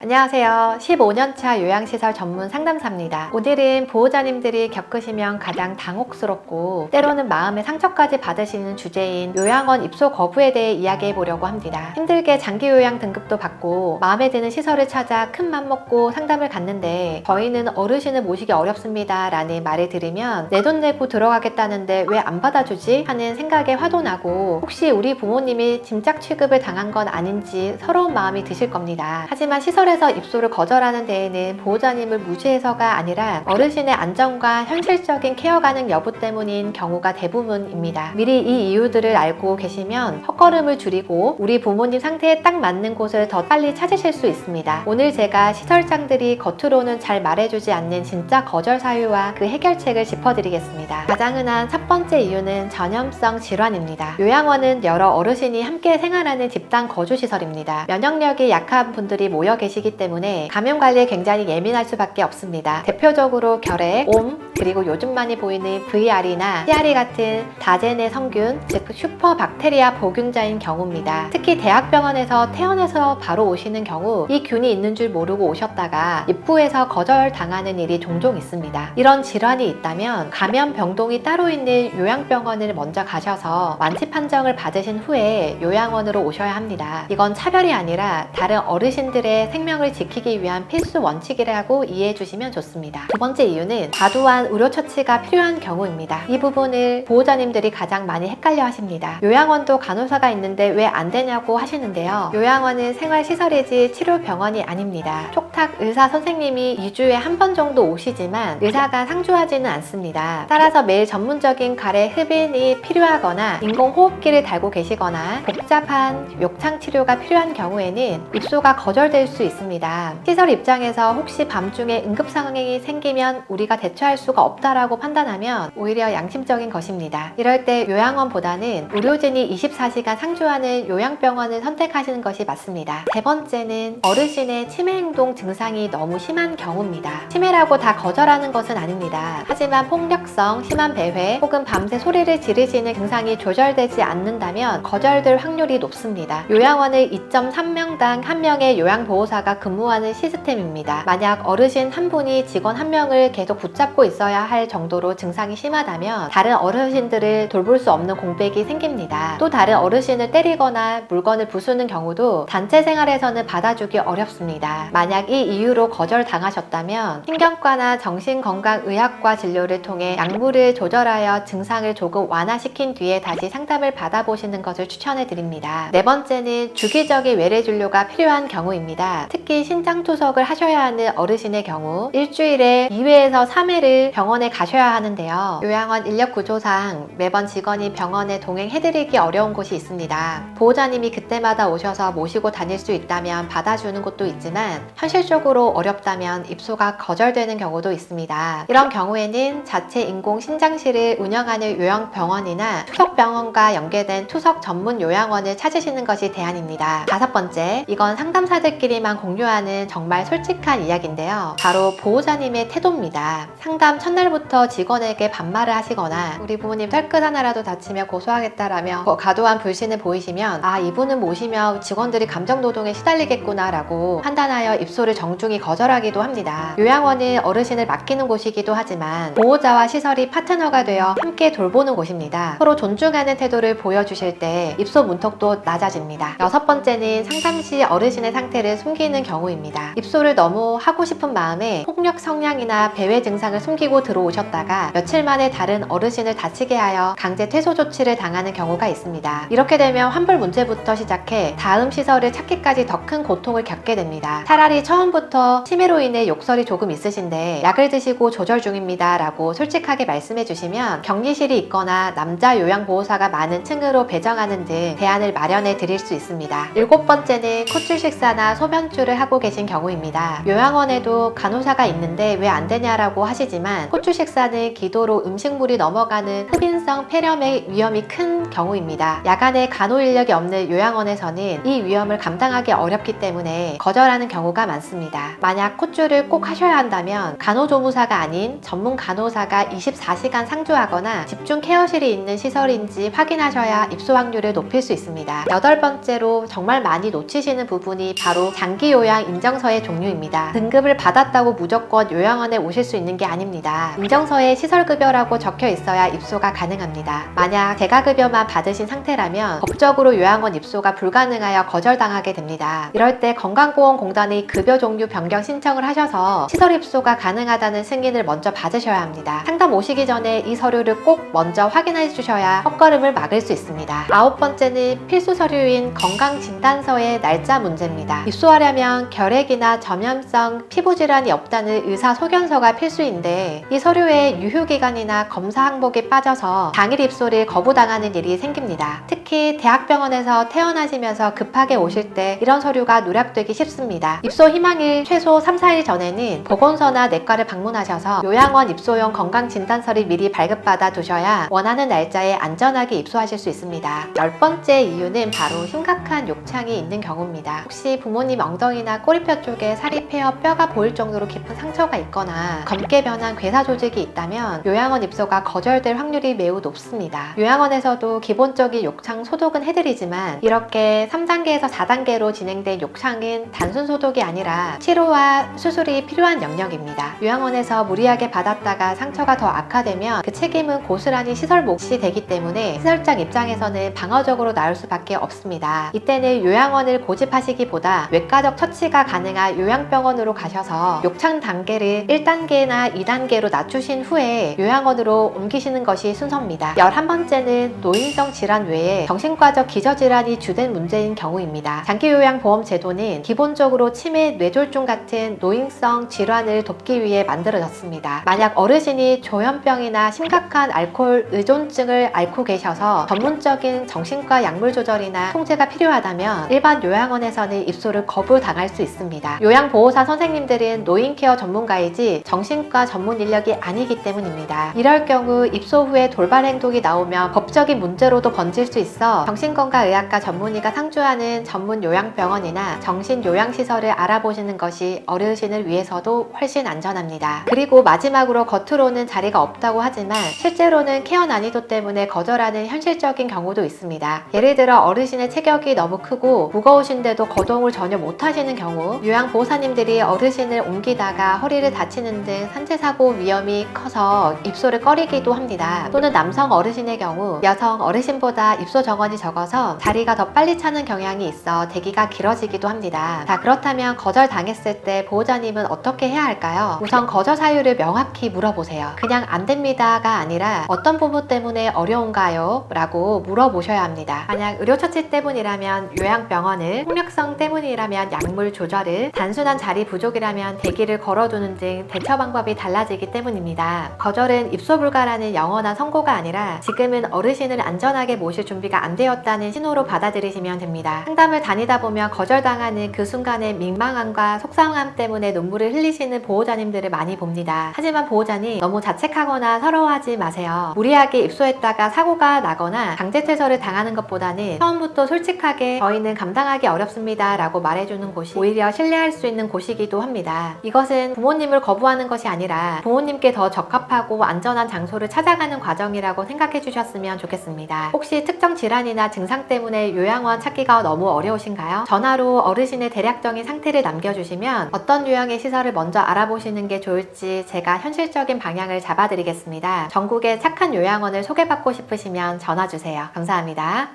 안녕하세요. 15년차 요양시설 전문 상담사입니다. 오늘은 보호자님들이 겪으시면 가장 당혹스럽고 때로는 마음의 상처까지 받으시는 주제인 요양원 입소 거부에 대해 이야기해 보려고 합니다. 힘들게 장기 요양 등급도 받고 마음에 드는 시설을 찾아 큰 맘 먹고 상담을 갔는데 저희는 어르신을 모시기 어렵습니다 라는 말을 들으면 내 돈 내고 들어가겠다는데 왜 안 받아주지? 하는 생각에 화도 나고 혹시 우리 부모님이 짐짝 취급을 당한 건 아닌지 서러운 마음이 드실 겁니다. 하지만 시설에서 입소를 거절하는 데에는 보호자님을 무시해서가 아니라 어르신의 안전과 현실적인 케어 가능 여부 때문인 경우가 대부분입니다. 미리 이 이유들을 알고 계시면 헛걸음을 줄이고 우리 부모님 상태에 딱 맞는 곳을 더 빨리 찾으실 수 있습니다. 오늘 제가 시설장들이 겉으로는 잘 말해주지 않는 진짜 거절 사유와 그 해결책을 짚어드리겠습니다. 가장 흔한 첫 번째 이유는 전염성 질환입니다. 요양원은 여러 어르신이 함께 생활하는 집단 거주시설입니다. 면역력이 약한 분들이 모여 계시기 때문에 감염 관리에 굉장히 예민할 수밖에 없습니다. 대표적으로 결핵, 옴, 그리고 요즘 많이 보이는 VR이나 CRE 같은 다제내 성균, 즉 슈퍼박테리아 보균자인 경우입니다. 특히 대학병원에서 퇴원해서 바로 오시는 경우 이 균이 있는 줄 모르고 오셨다가 입구에서 거절당하는 일이 종종 있습니다. 이런 질환이 있다면 감염 병동이 따로 있는 요양병원을 먼저 가셔서 완치 판정을 받으신 후에 요양원으로 오셔야 합니다. 이건 차별이 아니라 다른 어르신들의 생명을 지키기 위한 필수 원칙이라고 이해해 주시면 좋습니다. 두 번째 이유는 과도한 의료 처치가 필요한 경우입니다. 이 부분을 보호자님들이 가장 많이 헷갈려 하십니다. 요양원도 간호사가 있는데 왜 안 되냐고 하시는데요. 요양원은 생활시설이지 치료병원이 아닙니다. 촉탁 의사 선생님이 2주에 한 번 정도 오시지만 의사가 상주하지는 않습니다. 따라서 매일 전문적인 가래 흡인이 필요하거나 인공호흡기를 달고 계시거나 복잡한 욕창 치료가 필요한 경우에는 입소가 거절될 수 있습니다. 시설 입장에서 혹시 밤중에 응급 상황이 생기면 우리가 대처할 수가 없다라고 판단하면 오히려 양심적인 것입니다. 이럴 때 요양원보다는 의료진이 24시간 상주하는 요양병원을 선택하시는 것이 맞습니다. 세 번째는 어르신의 치매 행동 증상이 너무 심한 경우입니다. 치매라고 다 거절하는 것은 아닙니다. 하지만 폭력성, 심한 배회 혹은 밤새 소리를 지르시는 증상이 조절되지 않는다면 거절될 확률이 높습니다. 요양원은 2.3명당 1명의 요양보호사가 근무하는 시스템입니다. 만약 어르신 한 분이 직원 한 명을 계속 붙잡고 있어야 할 정도로 증상이 심하다면 다른 어르신들을 돌볼 수 없는 공백이 생깁니다. 또 다른 어르신을 때리거나 물건을 부수는 경우도 단체 생활에서는 받아주기 어렵습니다. 만약 이 이유로 거절당하셨다면 신경과나 정신건강의학과 진료를 통해 약물을 조절하여 증상을 조금 완화시킨 뒤에 다시 상담을 받아보시는 것을 추천해 드립니다. 네 번째는 주기적인 외래 진료가 필요한 경우입니다. 특히 신장투석을 하셔야 하는 어르신의 경우 일주일에 2회에서 3회를 병원에 가셔야 하는데요. 요양원 인력 구조상 매번 직원이 병원에 동행해드리기 어려운 곳이 있습니다. 보호자님이 그때마다 오셔서 모시고 다닐 수 있다면 받아주는 곳도 있지만 현실적으로 어렵다면 입소가 거절되는 경우도 있습니다. 이런 경우에는 자체 인공 신장실을 운영하는 요양병원이나 투석병원과 연계된 투석 전문 요양원을 찾으시는 것이 대안입니다. 다섯 번째, 이건 상담사들끼리만 공유하는 정말 솔직한 이야기인데요. 바로 보호자님의 태도입니다. 상담 첫날부터 직원에게 반말을 하시거나 우리 부모님 털끝 하나라도 다치면 고소하겠다라며 과도한 불신을 보이시면 이분은 모시면 직원들이 감정노동에 시달리겠구나 라고 판단하여 입소를 정중히 거절하기도 합니다. 요양원은 어르신을 맡기는 곳이기도 하지만 보호자와 시설이 파트너가 되어 함께 돌보는 곳입니다. 서로 존중하는 태도를 보여주실 때 입소 문턱도 낮아집니다. 여섯 번째는 상담 시 어르신의 상태를 숨기는 경우입니다. 입소를 너무 하고 싶은 마음에 폭력 성향이나 배회 증상을 숨기고 들어오셨다가 며칠 만에 다른 어르신을 다치게 하여 강제 퇴소 조치를 당하는 경우가 있습니다. 이렇게 되면 환불 문제부터 시작해 다음 시설을 찾기까지 더 큰 고통을 겪게 됩니다. 차라리 처음부터 치매로 인해 욕설이 조금 있으신데 약을 드시고 조절 중입니다 라고 솔직하게 말씀해 주시면 격리실이 있거나 남자 요양보호사가 많은 층으로 배정하는 등 대안을 마련해 드릴 수 있습니다. 일곱 번째는 콧줄 식사나 소변줄을 하고 계신 경우입니다. 요양원에도 간호사가 있는데 왜 안 되냐라고 하시지만 콧줄 식사는 기도로 음식물이 넘어가는 흡인성 폐렴의 위험이 큰 경우입니다. 야간에 간호 인력이 없는 요양원에서는 이 위험을 감당하기 어렵기 때문에 거절하는 경우가 많습니다. 만약 콧줄을 꼭 하셔야 한다면 간호조무사가 아닌 전문 간호사가 24시간 상주하거나 집중 케어실이 있는 시설인지 확인하셔야 입소 확률을 높일 수 있습니다. 여덟 번째로 정말 많이 놓치시는 부분이 바로 장기 장기 요양 인정서의 종류입니다. 등급을 받았다고 무조건 요양원에 오실 수 있는 게 아닙니다. 인정서에 시설급여라고 적혀 있어야 입소가 가능합니다. 만약 재가급여만 받으신 상태라면 법적으로 요양원 입소가 불가능하여 거절당하게 됩니다. 이럴 때 건강보험공단의 급여 종류 변경 신청을 하셔서 시설 입소가 가능하다는 승인을 먼저 받으셔야 합니다. 상담 오시기 전에 이 서류를 꼭 먼저 확인해 주셔야 헛걸음을 막을 수 있습니다. 9번째는 필수 서류인 건강진단서의 날짜 문제입니다. 입소하려면 결핵이나 전염성 피부질환이 없다는 의사 소견서가 필수인데 이 서류에 유효기간이나 검사 항목이 빠져서 당일 입소를 거부당하는 일이 생깁니다. 특히 대학병원에서 퇴원하시면서 급하게 오실 때 이런 서류가 누락되기 쉽습니다. 입소 희망일 최소 3-4일 전에는 보건소나 내과를 방문하셔서 요양원 입소용 건강진단서를 미리 발급받아 두셔야 원하는 날짜에 안전하게 입소하실 수 있습니다. 10번째 이유는 바로 심각한 욕창이 있는 경우입니다. 혹시 부모님 엉덩이나 꼬리뼈 쪽에 살이 패여 뼈가 보일 정도로 깊은 상처가 있거나 검게 변한 괴사 조직이 있다면 요양원 입소가 거절될 확률이 매우 높습니다. 요양원에서도 기본적인 욕창 소독은 해드리지만 이렇게 3단계에서 4단계로 진행된 욕창은 단순 소독이 아니라 치료와 수술이 필요한 영역입니다. 요양원에서 무리하게 받았다가 상처가 더 악화되면 그 책임은 고스란히 시설 몫이 되기 때문에 시설장 입장에서는 방어적으로 나올 수밖에 없습니다. 이때는 요양원을 고집하시기보다 외과적 처치가 가능한 요양병원으로 가셔서 욕창 단계를 1단계나 2단계로 낮추신 후에 요양원으로 옮기시는 것이 순서입니다. 11번째는 노인성 질환 외에 정신과적 기저질환이 주된 문제인 경우입니다. 장기요양보험 제도는 기본적으로 치매, 뇌졸중 같은 노인성 질환을 돕기 위해 만들어졌습니다. 만약 어르신이 조현병이나 심각한 알코올 의존증을 앓고 계셔서 전문적인 정신과 약물 조절이나 통제가 필요하다면 일반 요양원에서는 입소를 거부당할 수 있습니다. 요양보호사 선생님들은 노인케어 전문가이지 정신과 전문 인력이 아니기 때문입니다. 이럴 경우 입소 후에 돌발 행동이 나오면 법적인 문제로도 번질 수 있어 정신건강의학과 전문의가 상주하는 전문 요양병원이나 정신요양시설을 알아보시는 것이 어르신을 위해서도 훨씬 안전합니다. 그리고 마지막으로 겉으로는 자리가 없다고 하지만 실제로는 케어 난이도 때문에 거절하는 현실적인 경우도 있습니다. 예를 들어 어르신의 체격이 너무 크고 무거우신데도 거동을 전혀 못하시는 경우 요양보호사님들이 어르신을 옮기다가 허리를 다치는 등 산재사고 위험이 커서 입소를 꺼리기도 합니다. 또는 남성 어르신의 경우 여성 어르신보다 입소 정원이 적어서 자리가 더 빨리 차는 경향이 있어 대기가 길어지기도 합니다. 자, 그렇다면 거절당했을 때 보호자님은 어떻게 해야 할까요? 우선 거절 사유를 명확히 물어보세요. 그냥 안 됩니다가 아니라 어떤 부분 때문에 어려운가요? 라고 물어보셔야 합니다. 만약 의료처치 때문이라면 요양병원을, 폭력성 때문이라면 약물 조절을, 단순한 자리 부족이라면 대기를 걸어두는 등 대처 방법이 달라지기 때문입니다. 거절은 입소 불가라는 영원한 선고가 아니라 지금은 어르신을 안전하게 모실 준비가 안 되었다는 신호로 받아들이시면 됩니다. 상담을 다니다 보면 거절당하는 그 순간의 민망함과 속상함 때문에 눈물을 흘리시는 보호자님들을 많이 봅니다. 하지만 보호자님 너무 자책하거나 서러워하지 마세요. 무리하게 입소했다가 사고가 나거나 강제 퇴소를 당하는 것보다는 처음부터 솔직하게 저희는 감당하기 어렵습니다 라고 말해주는 곳이 오히려 신뢰할 수 있는 곳이기도 합니다. 이것은 부모님을 거부하는 것이 아니라 부모님께 더 적합하고 안전한 장소를 찾아가는 과정이라고 생각해 주셨으면 좋겠습니다. 혹시 특정 질환이나 증상 때문에 요양원 찾기가 너무 어려우신가요? 전화로 어르신의 대략적인 상태를 남겨주시면 어떤 유형의 시설을 먼저 알아보시는 게 좋을지 제가 현실적인 방향을 잡아드리겠습니다. 전국에 착한 요양원을 소개받고 싶으시면 전화주세요. 감사합니다.